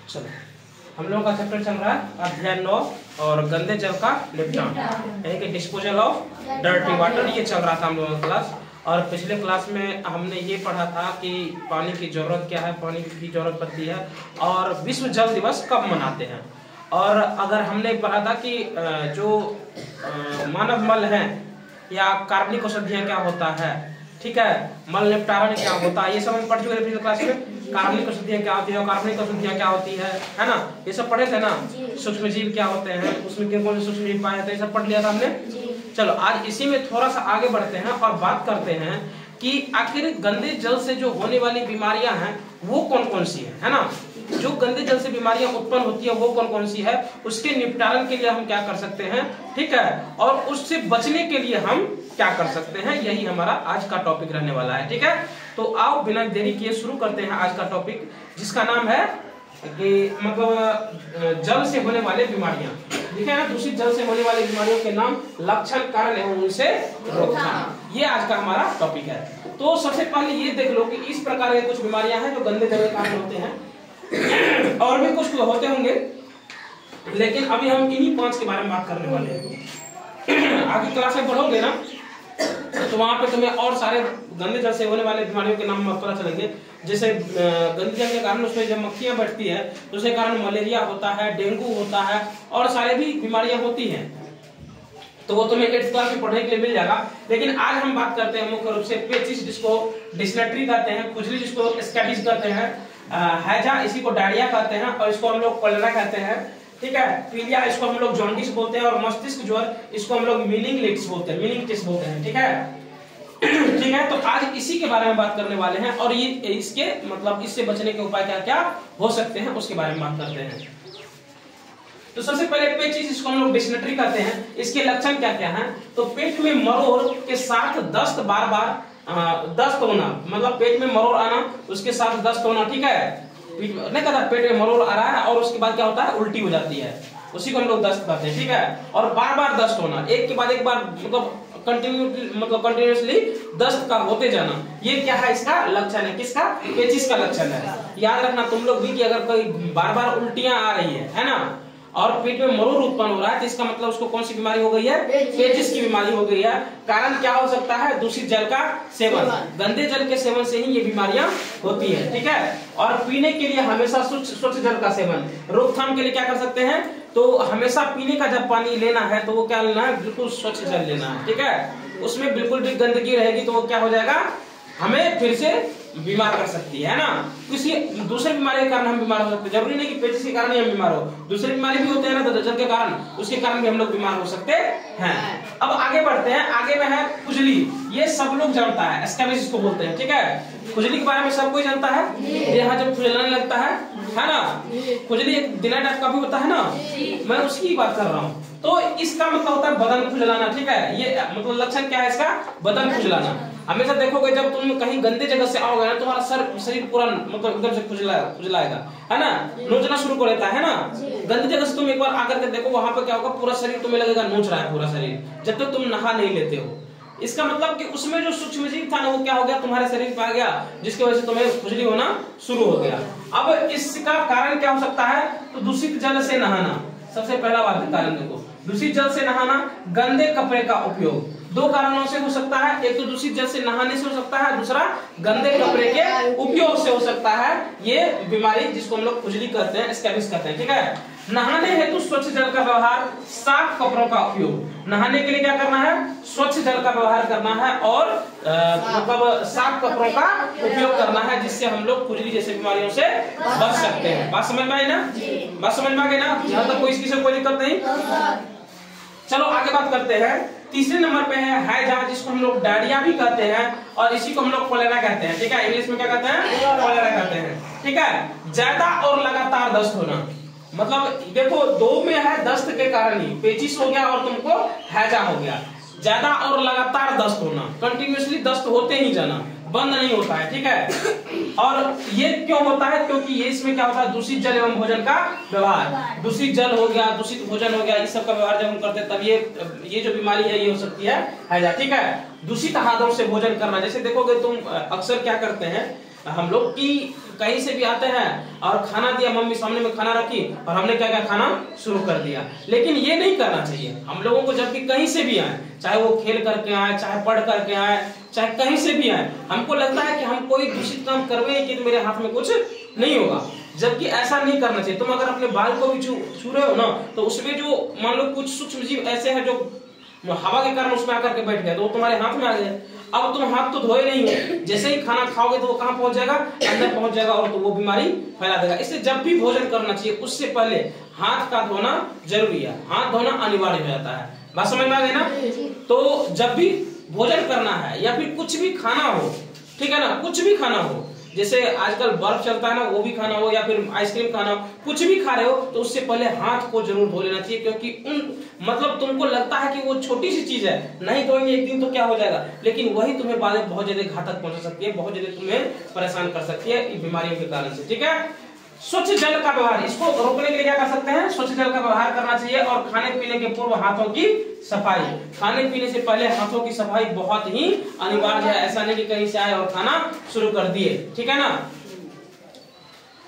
चलो हम लोगों का चैप्टर चल रहा है अध्याय 9 और गंदे जल का निपटान यानी कि डिस्पोजल ऑफ डर्टी वाटर। ये चल रहा था हम लोगों का क्लास। और पिछले क्लास में हमने ये पढ़ा था कि पानी की ज़रूरत क्या है, पानी की ज़रूरत पड़ती है और विश्व जल दिवस कब मनाते हैं। और अगर हमने पढ़ा था कि जो मानव मल है या कार्बनिक औषधियाँ क्या होता है, ठीक है, मल निपटारण क्या होता है, ये सब हम पढ़ चुके थे पिछले क्लास में। कार्बनिक औषधियाँ क्या होती है, कार्बनिक औषधियाँ क्या होती है ना, ये सब पढ़े थे ना। सूक्ष्म जीव क्या होते हैं, उसमें किन कौन से सूक्ष्म जीव पाए जाते हैं, ये सब पढ़ लिया था हमने। चलो आज इसी में थोड़ा सा आगे बढ़ते हैं और बात करते हैं कि आखिर गंदे जल से जो होने वाली बीमारियां हैं वो कौन कौन सी है ना। जो गंदे जल से बीमारियां उत्पन्न होती है वो कौन कौन सी है, उसके निपटारण के लिए हम क्या कर सकते हैं, ठीक है, और उससे बचने के लिए हम क्या कर सकते हैं, यही हमारा आज का टॉपिक रहने वाला है। ठीक है, तो आओ बिना देरी किए शुरू करते हैं आज का टॉपिक, जिसका नाम है कि मतलब जल से होने वाले बीमारियां। ठीक है ना, दूषित जल से होने वाली बीमारियों के नाम, लक्षण, कारण एवं उनसे रोकथाम, ये आज का हमारा टॉपिक है। तो सबसे पहले ये देख लो कि इस प्रकार के कुछ बीमारियां हैं जो गंदे जल के कारण होते हैं, और भी कुछ होते होंगे, लेकिन अभी हम इन्हीं 5 के बारे में बात करने वाले हैं। आगे क्लास में पढ़ोगे ना तो वहां पे तुम्हें और सारे गंदे जल से होने वाले बीमारियों के नाम पता चलेंगे। जैसे गंदे जल के कारण उसमें जब मक्खियां बैठती है तो उसके कारण मलेरिया होता है, डेंगू होता है और सारे भी बीमारियां होती हैं। तो वो तुम्हें 8th क्लास में पढ़ने के लिए मिल जाएगा। लेकिन आज हम बात करते हैं मुख्य रूप से पेचिस, जिसको डिसेंट्री कहते हैं, खुजली जिसको स्कैबिस कहते हैं, हैजा इसी को डायरिया कहते हैं और इसको हम लोग कॉलेरा कहते हैं। ठीक है, पीलिया इसको हम लोग जॉन्डिस बोलते हैं और मस्तिष्क ज्वर इसको हम लोग मीनिंगलेटिस बोलते हैं, मीनिंगटिस बोलते हैं। ठीक है, ठीक है, तो आज इसी के बारे में बात करने वाले हैं और ये इसके मतलब इससे बचने के उपाय क्या क्या हो सकते हैं उसके बारे में बात करते हैं। तो सबसे पहले पेचिस, इसको हम लोग डिसेंट्री कहते हैं, इसके लक्षण क्या क्या हैं। तो पेट में मरोड़ के साथ दस्त, बार बार दस्त होना, मतलब पेट में मरोड़ आना, उसके साथ दस्त होना। ठीक है, नहीं कहता पेट में मरोड़ आ रहा है और उसके बाद क्या होता है, उल्टी हो जाती है, उसी को हम लोग दस्त कहते हैं। ठीक है, और बार बार दस्त होना, एक के बाद एक बार मतलब कंटिन्यूअसली दस्त का होते जाना, ये क्या है, इसका लक्षण है। किसका, पेचिस का लक्षण है। याद रखना तुम लोग भी कि अगर कोई बार बार उल्टियां आ रही है ना, और पेट में मरोड़ उत्पन्न हो रहा है, तो इसका मतलब उसको कौन सी बीमारी हो गई है, पेचिस की बीमारी हो गई है। कारण क्या हो सकता है, दूषित जल का सेवन, गंदे जल के सेवन से ही ये बीमारियां होती है। ठीक है, और पीने के लिए हमेशा स्वच्छ जल का सेवन। रोकथाम के लिए क्या कर सकते हैं, तो हमेशा पीने का जब पानी लेना है तो वो क्या लेना है, बिल्कुल स्वच्छ जल लेना है। ठीक है, उसमें बिल्कुल भी गंदगी रहेगी तो वो क्या हो जाएगा, हमें फिर से बीमार कर सकती है ना। किसी दूसरे बीमारी के कारण हम बीमार हो सकते हैं, जरूरी नहीं कि पेचिस के कारण ही हम बीमार हो, दूसरी बीमारी भी होते हैं ना, तो जल के कारण, उसके कारण भी हम लोग बीमार हो सकते हैं। अब आगे बढ़ते हैं, आगे में है खुजली, ये सब लोग जानता है, स्कैबिस इसको बोलते हैं। ठीक है, खुजली के बारे में सब कोई जानता है। यहाँ जब खुजलाने लगता है ना, खुजली एक दिना टाइप का भी होता है ना, मैं उसकी बात कर रहा हूँ। तो इसका मतलब होता है बदन खुजलाना। ठीक है, ये मतलब लक्षण क्या है इसका, बदन खुजलाना। हमेशा देखोगे जब तुम कहीं गंदे जगह से आओगे ना, तुम्हारा शरीर पूरा मतलब एकदम से खुजलाएगा, है ना, नोचना शुरू कर देता है ना। गंदे जगह से तुम एक बार आकर के देखो, वहां पर क्या होगा, पूरा शरीर तुम्हें लगेगा नोच रहा है, पूरा शरीर, जब तक तुम नहा नहीं लेते हो। इसका मतलब कि उसमें जो सूक्ष्म जीव था ना, वो क्या हो गया, तुम्हारे शरीर पे आ गया, जिसकी वजह से तुम्हें खुजली होना शुरू हो गया। अब इसका कारण क्या हो सकता है, तो दूषित जल से नहाना, सबसे पहला बात है कारण। देखो, दूषित जल से नहाना, गंदे कपड़े का उपयोग, 2 कारणों से हो सकता है। एक तो दूषित जल से नहाने से हो सकता है, दूसरा गंदे कपड़े के उपयोग से हो सकता है ये बीमारी, जिसको हम लोग खुजली कहते हैं, स्कैबिस कहते हैं। ठीक है, नहाने हेतु स्वच्छ जल का व्यवहार, साफ कपड़ों का उपयोग। नहाने के लिए क्या करना है, स्वच्छ जल का व्यवहार करना है और मतलब साफ कपड़ों का उपयोग करना है, जिससे हम लोग खुजली जैसे बीमारियों से बच सकते हैं। बात समझ में आई ना, बात समझ में आ गई ना, यहाँ तक कोई इसकी से कोई दिक्कत नहीं। चलो आगे बात करते हैं। तीसरे नंबर पे है हैजा, जिसको हम लोग डायरिया भी कहते हैं और इसी को हम लोग कॉलेरा कहते हैं। ठीक है, इंग्लिश में क्या कहते हैं, कॉलेरा कहते हैं। ठीक है, ज्यादा और लगातार दस्त होना, मतलब देखो 2 में है दस्त के कारण ही, पेचिस हो गया और तुमको हैजा हो गया। ज्यादा और लगातार दस्त होना, कंटिन्यूअसली दस्त होते ही जाना, बंद नहीं होता है। ठीक है, और ये क्यों होता है, क्योंकि ये इसमें क्या होता है, दूषित जल एवं भोजन का व्यवहार, दूषित जल हो गया, दूषित भोजन हो गया, इस सब का व्यवहार जब हम करते हैं तब ये जो बीमारी है ये हो सकती है हैजा। ठीक है, दूषित आहारों से भोजन करना, जैसे देखोगे तुम अक्सर क्या करते हैं हम लोग कि कहीं से भी आते हैं और खाना दिया, मम्मी सामने में खाना रखी और हमने क्या क्या खाना शुरू कर दिया। लेकिन ये नहीं करना चाहिए। हम लोगों को जब भी कहीं से भी आए, चाहे वो खेल करके आए, चाहे पढ़ करके आए, चाहे कहीं से भी आए, हमको लगता है कि हम कोई दूषित काम करवे कि तो मेरे हाथ में कुछ नहीं होगा, जबकि ऐसा नहीं करना चाहिए। तुम अगर अपने बाल को भी छू रहे हो ना, तो उसमें जो मान लो कुछ सूक्ष्म जीव ऐसे हैं जो हवा के कारण उसमें आकर के बैठ गए, तो वो तुम्हारे हाथ में आ गए। अब तुम हाथ तो धोए नहीं हो, जैसे ही खाना खाओगे तो वो कहाँ पहुंच जाएगा, अंदर पहुंच जाएगा और तो वो बीमारी फैला देगा। इसलिए जब भी भोजन करना चाहिए उससे पहले हाथ का धोना जरूरी है, हाथ धोना अनिवार्य हो जाता है। बात समझ में आ गई ना? तो जब भी भोजन करना है या फिर कुछ भी खाना हो, ठीक है ना, कुछ भी खाना हो, जैसे आजकल बर्फ चलता है ना, वो भी खाना हो या फिर आइसक्रीम खाना हो, कुछ भी खा रहे हो तो उससे पहले हाथ को जरूर धो लेना चाहिए। क्योंकि मतलब तुमको लगता है कि वो छोटी सी चीज है, नहीं धोएंगे एक दिन तो क्या हो जाएगा, लेकिन वही तुम्हें बाद में बहुत ज्यादा घातक पहुंचा सकती है, बहुत ज्यादा तुम्हें परेशान कर सकती है बीमारियों के कारण से। ठीक है, स्वच्छ जल का व्यवहार, इसको रोकने के लिए क्या कर सकते हैं, स्वच्छ जल का व्यवहार करना चाहिए। और खाने पीने के पूर्व हाथों की सफाई, खाने पीने से पहले हाथों की सफाई बहुत ही अनिवार्य है। ऐसा नहीं कि कहीं से आए और खाना शुरू कर दिए, ठीक है ना।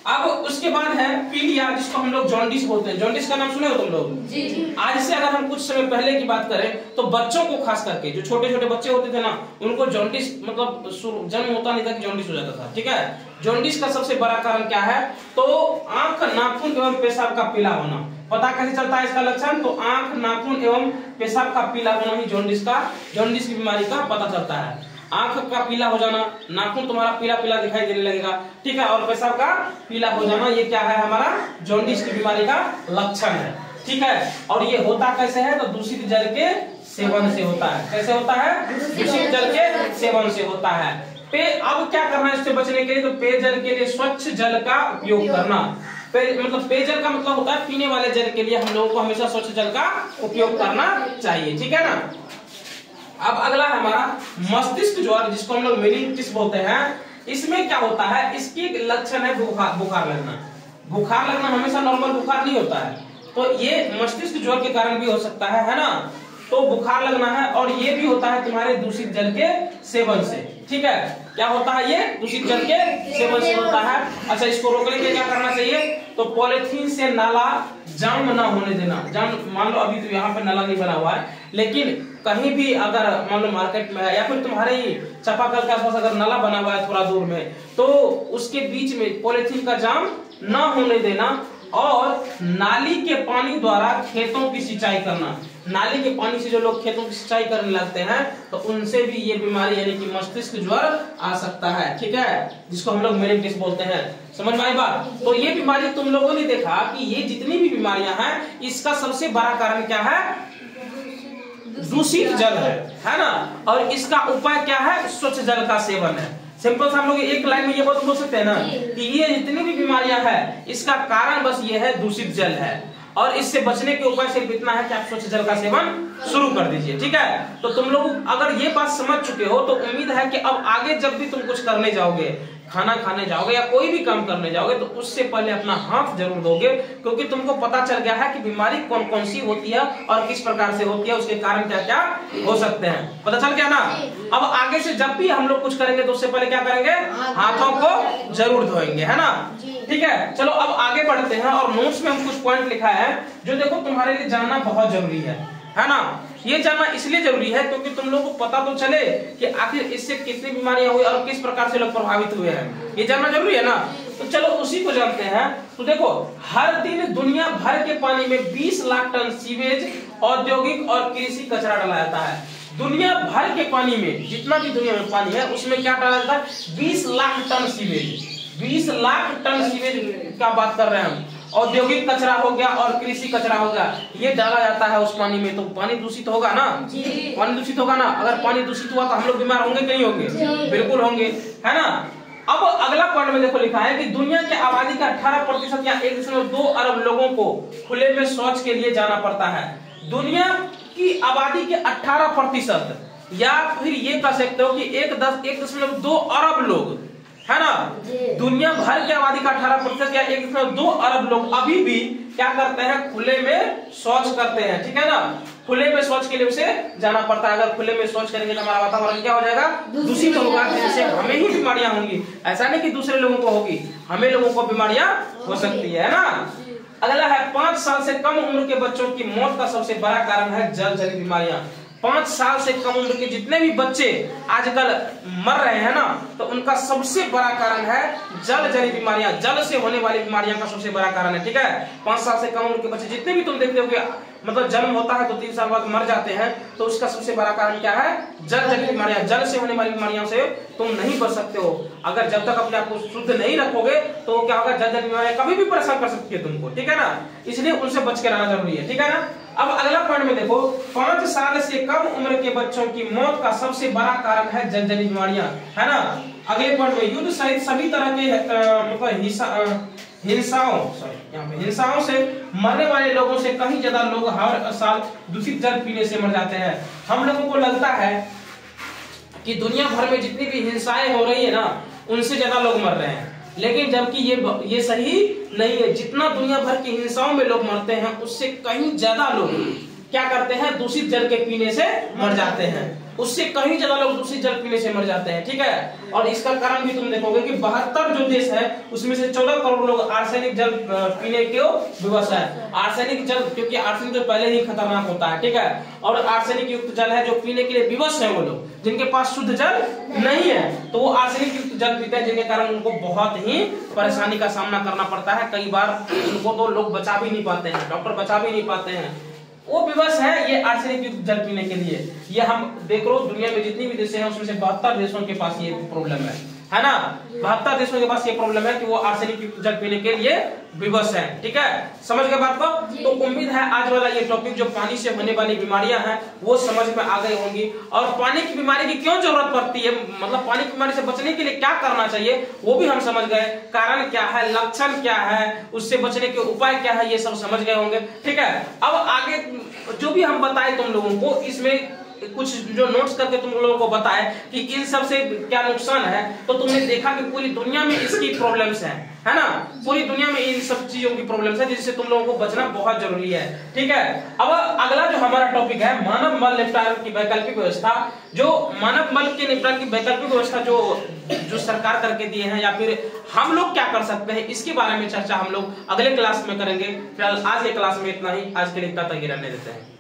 अब उसके बाद है पीलिया, जिसको हम लोग जॉन्डिस बोलते हैं। जॉन्डिस का नाम सुने हो तुम लोग? जी। आज से अगर हम कुछ समय पहले की बात करें तो बच्चों को खास करके, जो छोटे छोटे बच्चे होते थे ना, उनको जॉन्डिस मतलब जन्म होता नहीं था कि जॉन्डिस हो जाता था। ठीक है, जॉन्डिस का सबसे बड़ा कारण क्या है, तो आंख, नाखून एवं पेशाब का पीला होना। पता कैसे चलता है इसका लक्षण, तो आंख, नाखून एवं पेशाब का पीला होना ही जॉन्डिस की बीमारी का पता चलता है। आंख का पीला हो जाना, नाखून तुम्हारा पीला पीला दिखाई देने लगेगा, ठीक है, और पेशाब का पीला हो जाना, ये क्या है, हमारा जॉन्डिस की बीमारी का लक्षण है। ठीक है, और ये होता कैसे है, तो दूषित जल के सेवन से होता है। कैसे होता है, दूषित जल के सेवन से होता है। अब क्या करना है इससे बचने के लिए, तो पेयजल के लिए स्वच्छ जल का उपयोग करना। मतलब पेयजल का मतलब होता है पीने वाले जल के लिए हम लोगों को हमेशा स्वच्छ जल का उपयोग करना चाहिए। ठीक है ना। अब अगला है हमारा मस्तिष्क ज्वर, जिसको हम लोग मेनिंजाइटिस बोलते हैं। इसमें क्या होता है, इसकी लक्षण है बुखार लगना। बुखार लगना हमेशा नॉर्मल बुखार नहीं होता है, तो ये मस्तिष्क ज्वर के कारण भी हो सकता है ना। तो बुखार लगना है, और ये भी होता है तुम्हारे दूषित जल के सेवन से। ठीक है, क्या होता है, ये दूषित जल के सेवन से होता है। अच्छा, इसको रोकने के लिए क्या करना चाहिए, तो पॉलिथीन से नाला जाम ना होने देना। जाम, मान लो अभी तो यहाँ पे नाला नहीं बना हुआ है, लेकिन कहीं भी अगर मान लो मार्केट में है या फिर तुम्हारे ही चापाकल के आसपास अगर नाला बना हुआ है थोड़ा दूर में, तो उसके बीच में पॉलिथीन का जाम ना होने देना। और नाली के पानी द्वारा खेतों की सिंचाई करना। नाली के पानी से जो लोग खेतों की सिंचाई करने लगते हैं तो उनसे भी ये बीमारी यानी कि मस्तिष्क ज्वर आ सकता है। ठीक है, जिसको हम लोग मेनिंजाइटिस बोलते हैं। समझ में आई बात? तो ये बीमारी तुम लोगों ने देखा कि ये जितनी भी बीमारियां हैं, इसका सबसे बड़ा कारण क्या है, दूषित जल है ना। और इसका उपाय क्या है, स्वच्छ जल का सेवन है। सिंपल सा हम लोग एक लाइन में ये बात बोल सकते हैं ना कि ये जितनी भी बीमारियां हैं, इसका कारण बस ये है दूषित जल है। और इससे बचने के उपाय सिर्फ इतना है कि आप स्वच्छ जल का सेवन शुरू कर दीजिए। ठीक है, तो तुम लोग अगर ये बात समझ चुके हो तो उम्मीद है कि अब आगे जब भी तुम कुछ करने जाओगे, खाना खाने जाओगे या कोई भी काम करने जाओगे, तो उससे पहले अपना हाथ जरूर धोगे। क्योंकि तुमको पता चल गया है कि बीमारी कौन कौन सी होती है और किस प्रकार से होती है, उसके कारण क्या क्या हो सकते हैं। पता चल गया ना। अब आगे से जब भी हम लोग कुछ करेंगे तो उससे पहले क्या करेंगे, हाथों को जरूर धोएंगे, है ना। ठीक है, चलो अब आगे बढ़ते हैं। और नोट्स में हम कुछ पॉइंट लिखा है जो देखो तुम्हारे लिए जानना बहुत जरूरी है ना। ये जानना इसलिए जरूरी है क्योंकि तुम लोगों को पता तो चले कि आखिर इससे कितनी बीमारियां हुई और किस प्रकार से लोग प्रभावित हुए हैं। ये जानना जरूरी है ना। तो चलो उसी को जानते हैं। तो देखो, हर दिन दुनिया भर के पानी में 20 लाख टन सीवेज, औद्योगिक और कृषि कचरा डाला जाता है। दुनिया भर के पानी में, जितना भी दुनिया में पानी है उसमें क्या डाला जाता है, 20 lakh ton sewage. 20 lakh ton sewage का बात कर रहे हैं हम। औद्योगिक कचरा हो गया और कृषि कचरा हो गया, ये डाला जाता है उस पानी में। तो पानी दूषित होगा ना, पानी दूषित होगा ना। अगर पानी दूषित हुआ तो हम लोग बीमार होंगे कि नहीं होंगे, बिल्कुल होंगे, है ना। अब अगला पॉइंट में देखो लिखा है कि दुनिया की आबादी का 18% या 1.2 अरब लोगों को खुले में शौच के लिए जाना पड़ता है। दुनिया की आबादी के 18% या फिर ये कह सकते हो कि 1.2 अरब लोग, है ना। दुनिया भर की आबादी का 18% या 1.2 अरब लोग अभी भी क्या करते हैं, खुले में शौच करते हैं। ठीक है ना, खुले में शौच के लिए उसे जाना पड़ता है। अगर खुले में शौच करेंगे तो हमारा वातावरण क्या हो जाएगा, दूषित होगा, जिससे हमें ही बीमारियां होंगी। ऐसा नहीं कि दूसरे लोगों को होगी, हमें लोगों को बीमारियां हो सकती है ना। अगला है 5 साल से कम उम्र के बच्चों की मौत का सबसे बड़ा कारण है जल जनित बीमारियां। 5 साल से कम उम्र के जितने भी बच्चे आजकल मर रहे हैं ना, तो उनका सबसे बड़ा कारण है जल जनित बीमारियां, जल से होने वाली बीमारियां का सबसे बड़ा कारण है। ठीक है, 5 साल से कम उम्र के बच्चे जितने भी तुम देखते हो कि मतलब जन्म होता है तो 3 साल बाद मर जाते हैं, तो उसका सबसे बड़ा कारण क्या है, जल जनित बीमारियां। जल से होने वाली बीमारियों से तुम नहीं बच सकते हो। अगर जब तक अपने आप को शुद्ध नहीं रखोगे तो क्या होगा, जल जनित बीमारियां कभी भी परेशान कर सकती है तुमको। ठीक है ना, इसलिए उनसे बच के रहना जरूरी है। ठीक है ना। अब अगला पॉइंट में देखो, 5 साल से कम उम्र के बच्चों की मौत का सबसे बड़ा कारण है जल जनित बीमारियां, है ना। अगले पॉइंट में युद्ध सहित सभी तरह के हिंसाओं से मरने वाले लोगों से कहीं ज्यादा लोग हर साल दूषित जल पीने से मर जाते हैं। हम लोगों को लगता है कि दुनिया भर में जितनी भी हिंसाएं हो रही है ना, उनसे ज्यादा लोग मर रहे हैं, लेकिन जबकि ये सही नहीं है। जितना दुनिया भर की हिंसाओं में लोग मरते हैं, उससे कहीं ज्यादा लोग क्या करते हैं, दूषित जल के पीने से मर जाते हैं। उससे कहीं ज्यादा लोग दूषित जल पीने से मर जाते हैं। ठीक है, और इसका कारण भी तुम देखोगे कि 72 जो देश है उसमें से 14 करोड़ लोग आर्सेनिक जल पीने के विवश है। आर्सेनिक जल, क्योंकि आर्सेनिक तो पहले ही खतरनाक होता है। ठीक है, और आर्सेनिक युक्त जल है जो पीने के लिए विवश है वो लोग, जिनके पास शुद्ध जल नहीं है, तो वो आर्सेनिक युक्त जल पीते हैं, जिनके कारण उनको बहुत ही परेशानी का सामना करना पड़ता है। कई बार उनको तो लोग बचा भी नहीं पाते हैं, डॉक्टर बचा भी नहीं पाते हैं, वो विवश है ये आर्सेनिक युक्त जल पीने के लिए। ये हम देख लो, दुनिया में जितनी भी देश हैं उसमें से 72 देशों के पास ये प्रॉब्लम है ना। 72 देशों के पास ये प्रॉब्लम है कि वो आर्सेनिक युक्त जल पीने के लिए विवश है। ठीक है, समझ गए बात को। तो उम्मीद है आज वाला ये टॉपिक जो पानी से होने वाली बीमारियां हैं वो समझ में आ गई होंगी, और पानी की बीमारी की क्यों जरूरत पड़ती है, मतलब पानी की बीमारी से बचने के लिए क्या करना चाहिए वो भी हम समझ गए। कारण क्या है, लक्षण क्या है, उससे बचने के उपाय क्या है, ये सब समझ गए होंगे। ठीक है, अब आगे जो भी हम बताए तुम लोगों को, इसमें कुछ जो नोट्स करके तुम लोगों को बताए कि इन सब से क्या नुकसान है, तो तुमने देखा कि पूरी दुनिया में इसकी प्रॉब्लम्स है ना। पूरी दुनिया में इन सब चीजों की प्रॉब्लम्स है, जिससे तुम लोगों को बचना बहुत जरूरी है। ठीक है, अब अगला जो हमारा टॉपिक है मानव मल निपटान की वैकल्पिक व्यवस्था। जो मानव मल के निपटान की वैकल्पिक व्यवस्था जो सरकार करके दिए हैं, या फिर हम लोग क्या कर सकते हैं, इसके बारे में चर्चा हम लोग अगले क्लास में करेंगे। फिलहाल आज के क्लास में इतना ही, आज के लिए इतना तक रहने देते हैं।